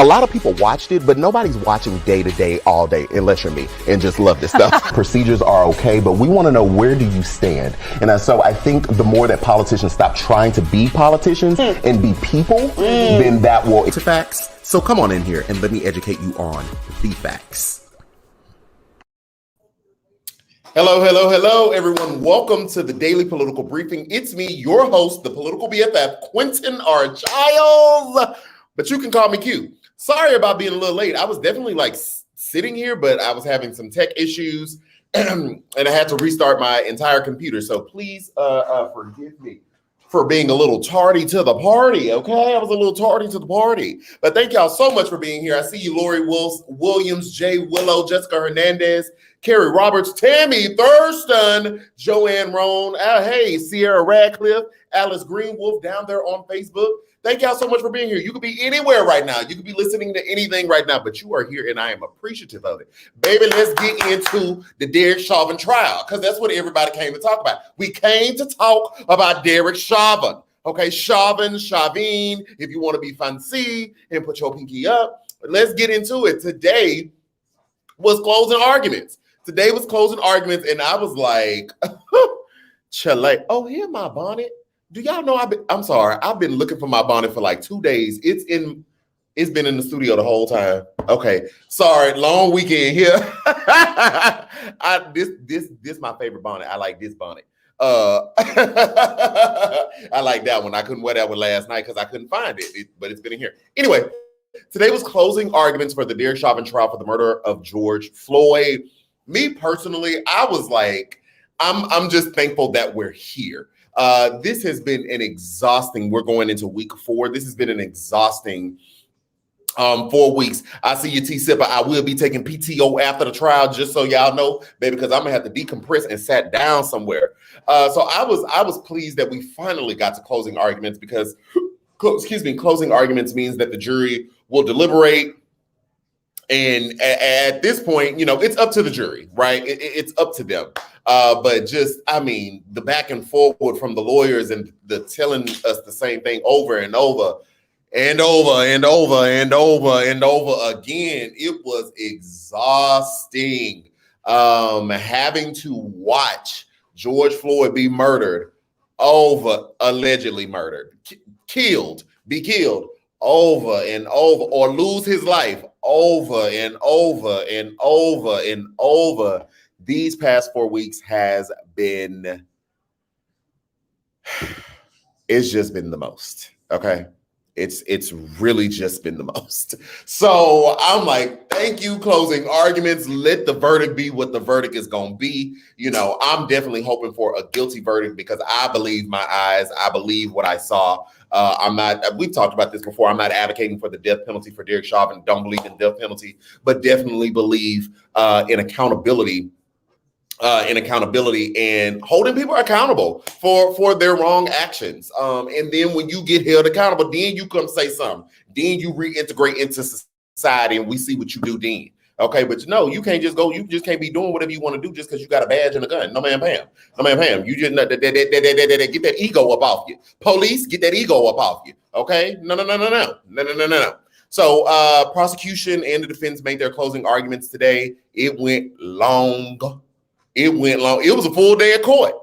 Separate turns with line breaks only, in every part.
a lot of people watched it, but nobody's watching day to day, all day, unless you're me and just love this stuff. Procedures are okay, but we want to know, where do you stand? And so I think the more that politicians stop trying to be politicians and be people, then that will... It's facts. So come on in here and let me educate you on the facts. Hello, everyone. Welcome to the Daily Political Briefing. It's me, your host, the political BFF, QuentinRJiles, but you can call me Q. Sorry about being a little late. I was definitely sitting here, but I was having some tech issues and I had to restart my entire computer. So please forgive me for being a little tardy to the party, okay? I was a little tardy to the party. But thank y'all so much for being here. I see you, Lori Williams, Jay Willow, Jessica Hernandez, Carrie Roberts, Tammy Thurston, Joanne Roan, hey, Sierra Radcliffe, Alice Greenwolf down there on Facebook. Thank y'all so much for being here. You could be anywhere right now. You could be listening to anything right now, but you are here and I am appreciative of it. Baby, let's get into the Derek Chauvin trial, because that's what everybody came to talk about. We came to talk about Derek Chauvin. Okay, Chauvin, if you want to be fancy and put your pinky up. Let's get into it. Today was closing arguments. And I was like, Chile. Oh, here's my bonnet. Do y'all know I'm sorry. I've been looking for my bonnet for like 2 days. It's been in the studio the whole time. Okay. Sorry. Long weekend here. This my favorite bonnet. I like this bonnet. I like that one. I couldn't wear that one last night because I couldn't find it, but it's been in here. Anyway, today was closing arguments for the Derek Chauvin trial for the murder of George Floyd. Me personally, I was like, I'm just thankful that we're here. This has been an exhausting, we're going into week 4. This has been an exhausting 4 weeks. I see you, T-Sipper. I will be taking PTO after the trial, just so y'all know, baby, because I'm gonna have to decompress and sat down somewhere. So I was pleased that we finally got to closing arguments, because closing arguments means that the jury will deliberate. And at this point, it's up to the jury, right? It's up to them. But the back and forward from the lawyers and the telling us the same thing over and over and over and over and over and over again, it was exhausting. Having to watch George Floyd be murdered, allegedly murdered, be killed over and over, or lose his life over and over and over and over. These past 4 weeks has been, it's just been the most, okay? It's really just been the most. So I'm like, thank you, closing arguments. Let the verdict be what the verdict is going to be. I'm definitely hoping for a guilty verdict, because I believe my eyes. I believe what I saw. We've talked about this before. I'm not advocating for the death penalty for Derek Chauvin. Don't believe in death penalty, but definitely believe in accountability and holding people accountable for their wrong actions. And then when you get held accountable, then you come say something. Then you reintegrate into society and we see what you do then. Okay, but you can't just go, you just can't be doing whatever you want to do just because you got a badge and a gun. No, ma'am, Pam. You just get that ego up off you. Police, get that ego up off you. Okay? No. So prosecution and the defense made their closing arguments today. It went long. It was a full day of court.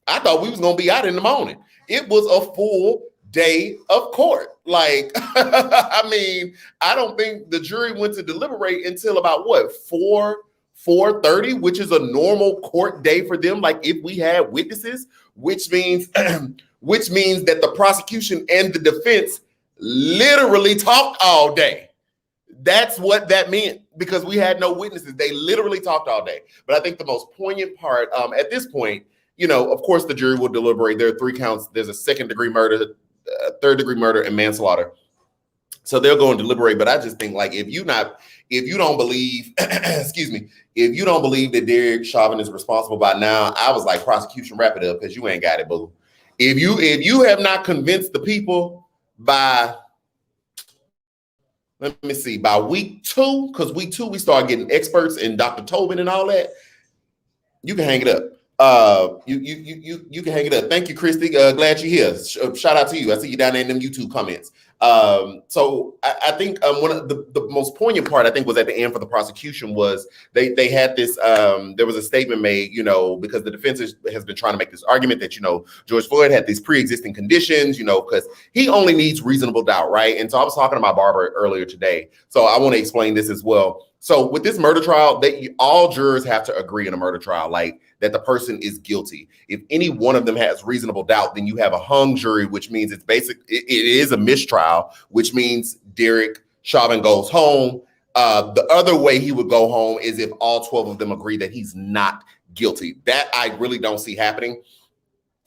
I thought we was going to be out in the morning. It was a full day of court. I don't think the jury went to deliberate until about 4:30, which is a normal court day for them. If we had witnesses, which means that the prosecution and the defense literally talked all day. That's what that meant, because we had no witnesses. They literally talked all day. But I think the most poignant part at this point, of course, the jury will deliberate. There are 3 counts. There's a second-degree murder, third-degree murder, and manslaughter. So they'll go and deliberate. But I just think, if you don't believe, if you don't believe that Derek Chauvin is responsible by now, I was like, prosecution, wrap it up, because you ain't got it, boo. If you have not convinced the people by, let me see, by week 2, because week 2 we start getting experts and Dr. Tobin and all that, you can hang it up. You can hang it up. Thank you, Christy. Glad you're here. Shout out to you. I see you down there in them YouTube comments. So I think one of the most poignant part, I think, was at the end for the prosecution was they had this, there was a statement made, because the defense has been trying to make this argument that, George Floyd had these pre-existing conditions, because he only needs reasonable doubt, right? And so I was talking to my barber earlier today, so I want to explain this as well. So with this murder trial, all jurors have to agree in a murder trial, like that the person is guilty. If any one of them has reasonable doubt, then you have a hung jury, which means it is a mistrial, which means Derek Chauvin goes home. The other way he would go home is if all 12 of them agree that he's not guilty. That I really don't see happening.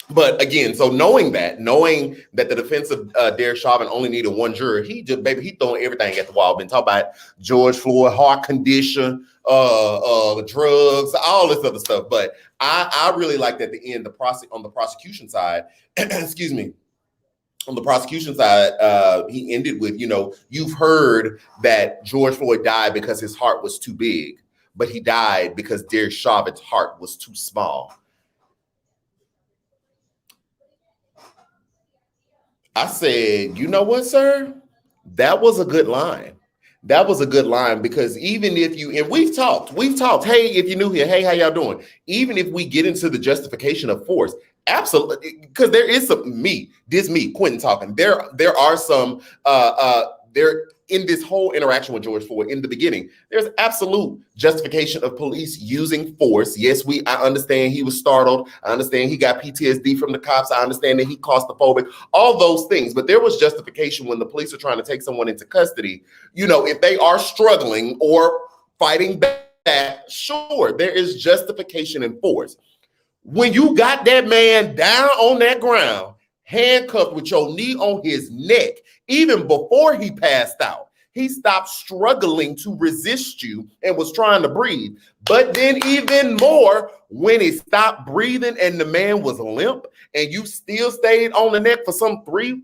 But again, so knowing that the defense of Derek Chauvin only needed one juror, he throwing everything at the wall. Been talking about George Floyd, heart condition, drugs, all this other stuff. But I really liked at the end on the prosecution side, excuse me. On the prosecution side, he ended with, you've heard that George Floyd died because his heart was too big, but he died because Derek Chauvin's heart was too small. I said, you know what, sir? That was a good line. That was a good line, because even if and we've talked, hey, if you're new here, hey, how y'all doing? Even if we get into the justification of force, absolutely, because there is Quentin talking. There are some, in this whole interaction with George Floyd in the beginning, there's absolute justification of police using force. Yes, I understand he was startled. I understand he got PTSD from the cops. I understand that he claustrophobic, all those things. But there was justification when the police are trying to take someone into custody. If they are struggling or fighting back, sure, there is justification in force. When you got that man down on that ground, handcuffed with your knee on his neck, even before he passed out, he stopped struggling to resist you and was trying to breathe. But then even more, when he stopped breathing and the man was limp and you still stayed on the neck for some 3+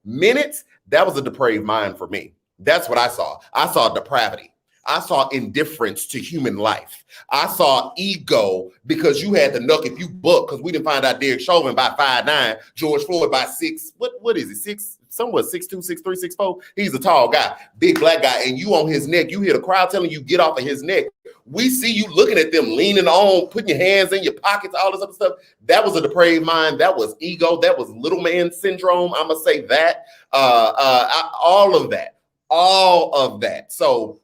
minutes, that was a depraved mind for me. That's what I saw. I saw depravity. I saw indifference to human life. I saw ego, because you had to knuck if you buck, because we didn't find out Derek Chauvin by 5'9", George Floyd by 6. What is it? 6'2", 6'3", 6'4". He's a tall guy, big black guy, and you on his neck. You hear the crowd telling you get off of his neck. We see you looking at them, leaning on, putting your hands in your pockets, all this other stuff. That was a depraved mind. That was ego. That was little man syndrome. I'm gonna say that. All of that. So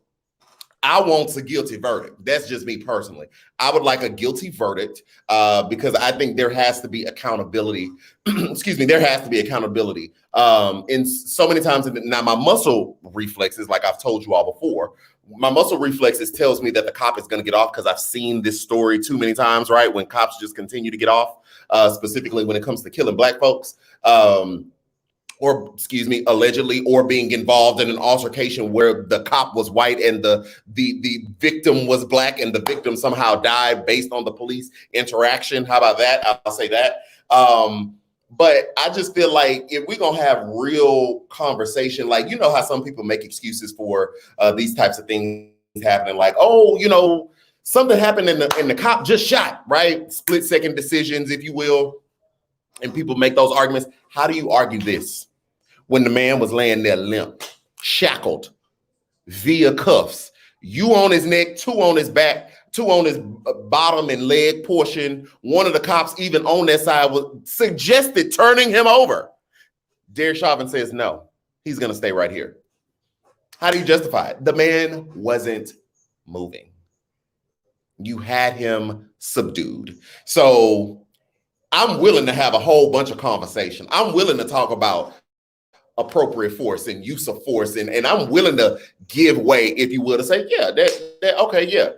I want a guilty verdict. That's just me personally. I would like a guilty verdict because I think there has to be accountability. Excuse me, there has to be accountability. And so many times, now my muscle reflexes, like I've told you all before, my muscle reflexes tells me that the cop is going to get off, because I've seen this story too many times, right? When cops just continue to get off, specifically when it comes to killing Black folks. Or allegedly, or being involved in an altercation where the cop was white and the victim was Black, and the victim somehow died based on the police interaction. How about that? I'll say that. But I just feel like if we're gonna have real conversation, like, how some people make excuses for these types of things happening, like, something happened and the cop just shot, right? Split-second decisions, if you will, and people make those arguments. How do you argue this when the man was laying there limp, shackled, via cuffs, you on his neck, 2 on his back, 2 on his bottom and leg portion? One of the cops, even on that side, was suggested turning him over. Derek Chauvin says no, he's going to stay right here. How do you justify it? The man wasn't moving. You had him subdued. So I'm willing to have a whole bunch of conversation. I'm willing to talk about appropriate force and use of force, and I'm willing to give way, if you will, to say, yeah, okay, yeah,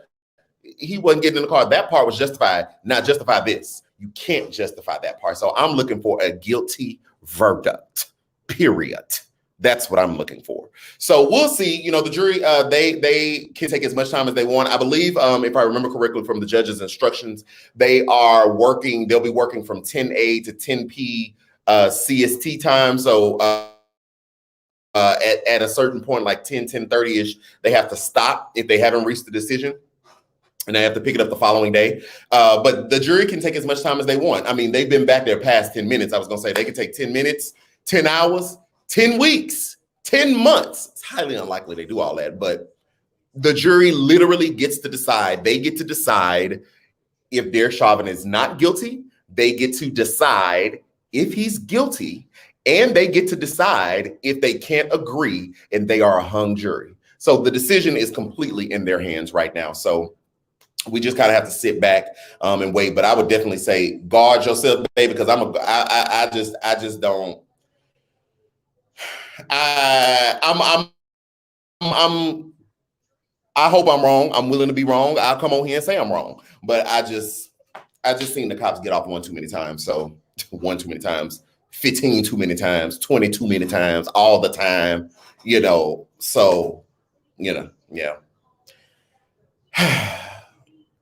he wasn't getting in the car. That part was justified. Not justify this. You can't justify that part. So I'm looking for a guilty verdict, period. That's what I'm looking for. So we'll see. The jury, they can take as much time as they want. I believe, if I remember correctly from the judge's instructions, they'll be working from 10 a to 10 p CST time. So at a certain point, like 10:30-ish, they have to stop if they haven't reached the decision, and they have to pick it up the following day. But the jury can take as much time as they want. I mean, they've been back there past 10 minutes. I was going to say they could take 10 minutes, 10 hours, 10 weeks, 10 months. It's highly unlikely they do all that, but the jury literally gets to decide. They get to decide if Derek Chauvin is not guilty. They get to decide if he's guilty, and they get to decide if they can't agree and they are a hung jury. So the decision is completely in their hands right now. So we just kind of have to sit back and wait. But I would definitely say guard yourself, baby, because I just don't. I hope I'm wrong. I'm willing to be wrong. I'll come on here and say I'm wrong. But I just seen the cops get off one too many times. So one too many times, 15 too many times, 20 too many times, all the time, so, yeah.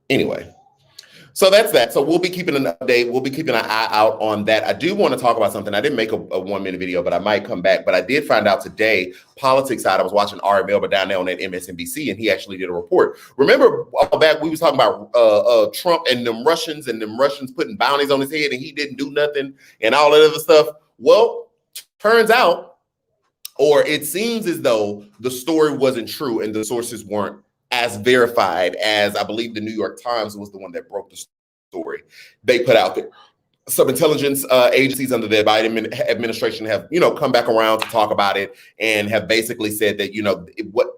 Anyway, so that's that. So we'll be keeping an update. We'll be keeping an eye out on that. I do want to talk about something. I didn't make a 1-minute video, but I might come back. But I did find out today, politics side, I was watching Ari Melber down there on that MSNBC, and he actually did a report. Remember a while back, we was talking about Trump and them Russians putting bounties on his head, and he didn't do nothing and all that other stuff. Well, turns out, or it seems as though the story wasn't true and the sources weren't as verified as, I believe, the New York Times was the one that broke the story. They put out there. Some intelligence agencies under the Biden administration have, come back around to talk about it and have basically said that,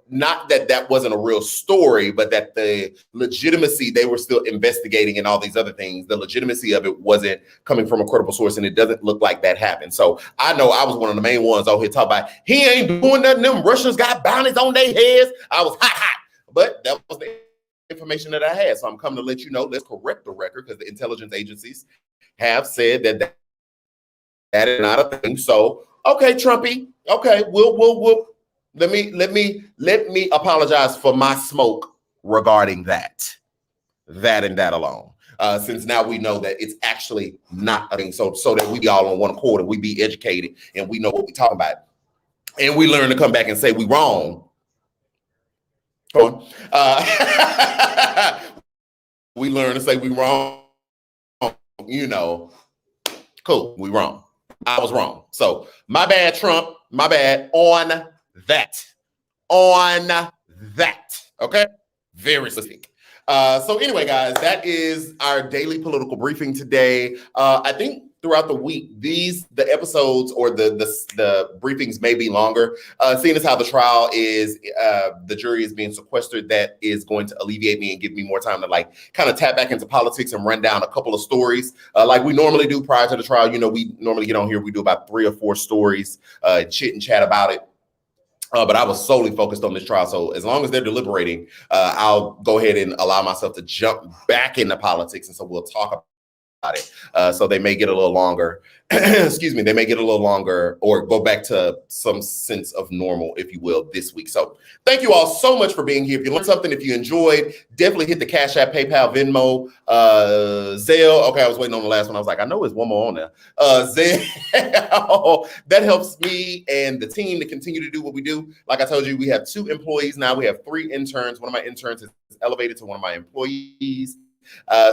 not that wasn't a real story, but that the legitimacy, they were still investigating and all these other things. The legitimacy of it wasn't coming from a credible source, and it doesn't look like that happened. So I know I was one of the main ones out here talking about, he ain't doing nothing. Them Russians got bounties on their heads. I was hot. But that was the information that I had. So I'm coming to let you know, let's correct the record, because the intelligence agencies have said that is not a thing. So, okay, Trumpy, okay, we'll let me apologize for my smoke regarding that and that alone. Since now we know that it's actually not a thing. So that we be all on one accord and we be educated and we know what we're talking about. And we learn to come back and say we wrong. We learn to say we wrong, cool, we wrong. I was wrong. So my bad, Trump, my bad on that. Okay? Very specific. So anyway, guys, that is our daily political briefing today. I think throughout the week, the episodes or the briefings may be longer. Seeing as how the trial is, the jury is being sequestered, that is going to alleviate me and give me more time to kind of tap back into politics and run down a couple of stories like we normally do prior to the trial. We normally get on here, we do about 3 or 4 stories, chit and chat about it. But I was solely focused on this trial. So as long as they're deliberating, I'll go ahead and allow myself to jump back into politics. And so we'll talk about it. So they may get a little longer. Excuse me. They may get a little longer or go back to some sense of normal, if you will, this week. So thank you all so much for being here. If you learned something, if you enjoyed, definitely hit the CashApp, PayPal, Venmo, Zelle. Okay, I was waiting on the last one. I was like, I know there's one more on there. Zelle. That helps me and the team to continue to do what we do. Like I told you, we have 2 employees now. We have 3 interns. One of my interns is elevated to one of my employees.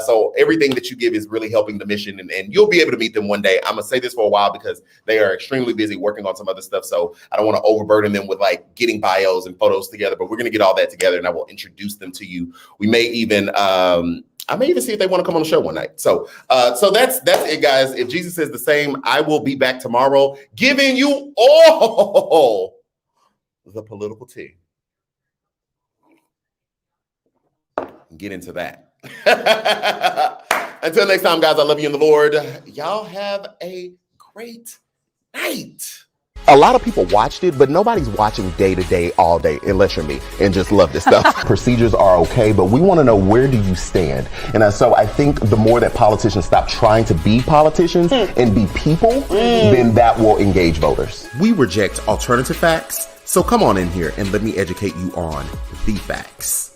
So everything that you give is really helping the mission, and you'll be able to meet them one day. I'm gonna say this for a while because they are extremely busy working on some other stuff. So I don't want to overburden them with getting bios and photos together, but we're gonna get all that together and I will introduce them to you. We may even, I may even see if they want to come on the show one night. So that's it, guys. If Jesus says the same, I will be back tomorrow giving you all the political tea. Get into that. Until next time, guys, I love you in the Lord. Y'all have a great night. A lot of people watched it, but nobody's watching day to day, all day, unless you're me and just love this stuff. Procedures are okay, but we want to know, where do you stand? And so I think the more that politicians stop trying to be politicians and be people, then that will engage voters. We reject alternative facts, so come on in here and let me educate you on the facts.